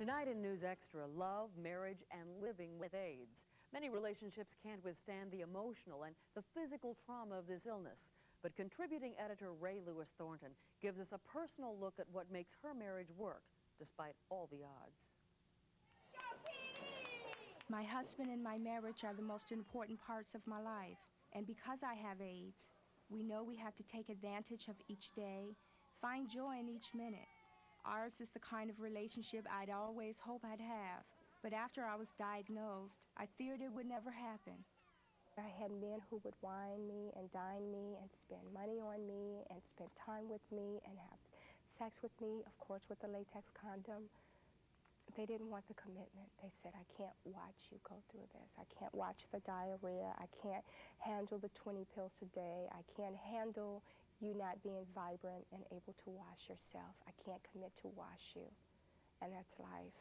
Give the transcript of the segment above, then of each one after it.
Tonight in News Extra, love, marriage, and living with AIDS. Many relationships can't withstand the emotional and the physical trauma of this illness. But contributing editor Lewis-Thornton gives us a personal look at what makes her marriage work, despite all the odds. My husband and my marriage are the most important parts of my life. And because I have AIDS, we know we have to take advantage of each day, find joy in each minute. Ours is the kind of relationship I'd always hope I'd have. But after I was diagnosed, I feared it would never happen. I had men who would wine me and dine me and spend money on me and spend time with me and have sex with me, of course with the latex condom. They didn't want the commitment. They said, I can't watch you go through this. I can't watch the diarrhea. I can't handle the 20 pills a day. I can't handle you not being vibrant and able to wash yourself. I can't commit to wash you. And that's life.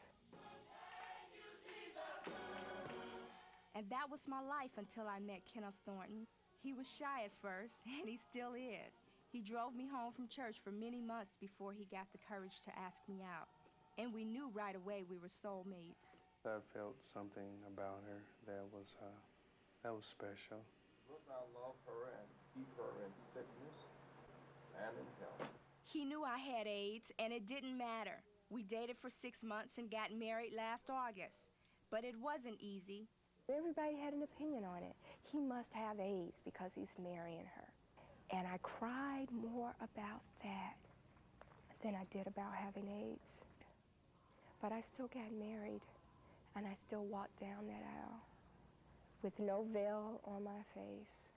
And that was my life until I met Kenneth Thornton. He was shy at first, and he still is. He drove me home from church for many months before he got the courage to ask me out. And we knew right away we were soulmates. I felt something about her that was special. Look, I love her and keep her in sickness and in health. He knew I had AIDS, and it didn't matter. We dated for 6 months and got married last August. But it wasn't easy. Everybody had an opinion on it. He must have AIDS because he's marrying her. And I cried more about that than I did about having AIDS. But I still got married, and I still walked down that aisle with no veil on my face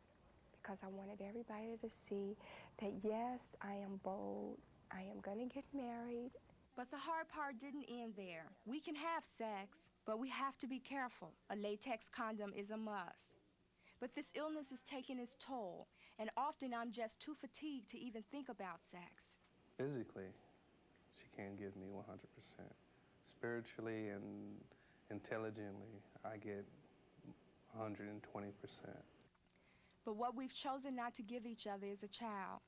because I wanted everybody to see that, yes, I am bold, I am going to get married. But the hard part didn't end there. We can have sex, but we have to be careful. A latex condom is a must. But this illness is taking its toll, and often I'm just too fatigued to even think about sex. Physically, she can't give me 100%. Spiritually and intelligently, I get 120%. But what we've chosen not to give each other is a child,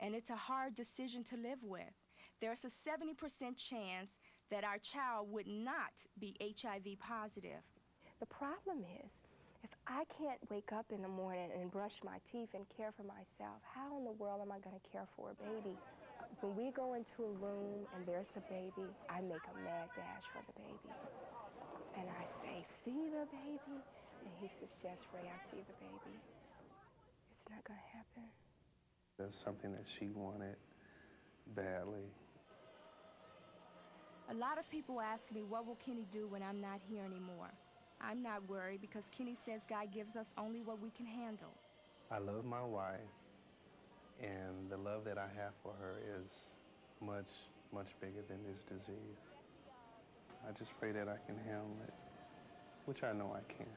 and it's a hard decision to live with. There's a 70% chance that our child would not be HIV positive. The problem is, if I can't wake up in the morning and brush my teeth and care for myself, how in the world am I going to care for a baby? When we go into a room and there's a baby, I make a mad dash for the baby. And I say, see the baby? And he says, yes, Ray, I see the baby. It's not going to happen. There's something that she wanted badly. A lot of people ask me, what will Kenny do when I'm not here anymore? I'm not worried because Kenny says God gives us only what we can handle. I love my wife, and the love that I have for her is much, much bigger than this disease. I just pray that I can handle it, which I know I can.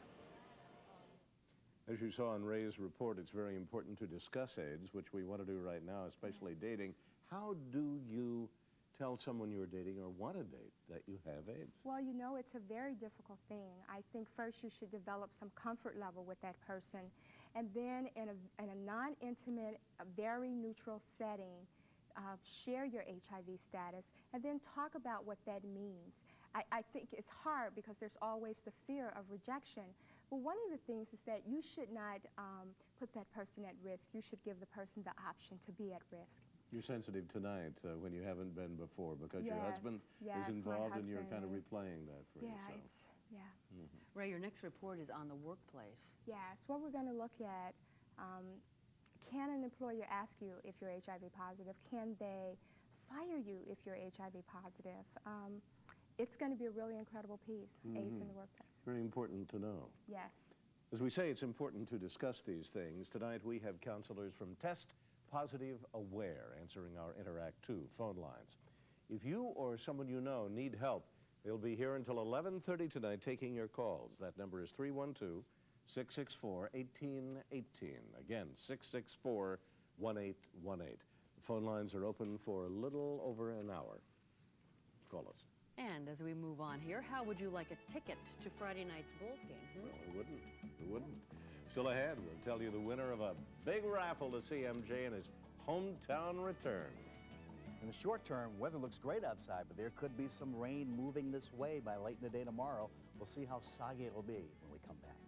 As you saw in Ray's report, it's very important to discuss AIDS, which we want to do right now, especially dating. How do you tell someone you're dating or want to date that you have AIDS? Well, you know, it's a very difficult thing. I think first you should develop some comfort level with that person, and then in a non-intimate, very neutral setting, share your HIV status, and then talk about what that means. I think it's hard because there's always the fear of rejection. But one of the things is that you should not put that person at risk. You should give the person the option to be at risk. You're sensitive tonight when you haven't been before because yes, your husband is involved and you're kind of is. replaying that for yourself. Yeah. Ray, your next report is on the workplace. Yes, what we're going to look at, can an employer ask you if you're HIV positive? Can they fire you if you're HIV positive? It's going to be a really incredible piece, AIDS in the workplace. Very important to know. Yes. As we say, it's important to discuss these things. Tonight we have counselors from Test Positive Aware answering our Interact 2 phone lines. If you or someone you know need help, they'll be here until 11:30 tonight taking your calls. That number is 312-664-1818. Again, 664-1818. The phone lines are open for a little over an hour. Call us. And as we move on here, how would you like a ticket to Friday night's Bulls game? Well, we wouldn't. We wouldn't. Still ahead, we'll tell you the winner of a big raffle to see MJ in his hometown return. In the short term, weather looks great outside, but there could be some rain moving this way by late in the day tomorrow. We'll see how soggy it'll be when we come back.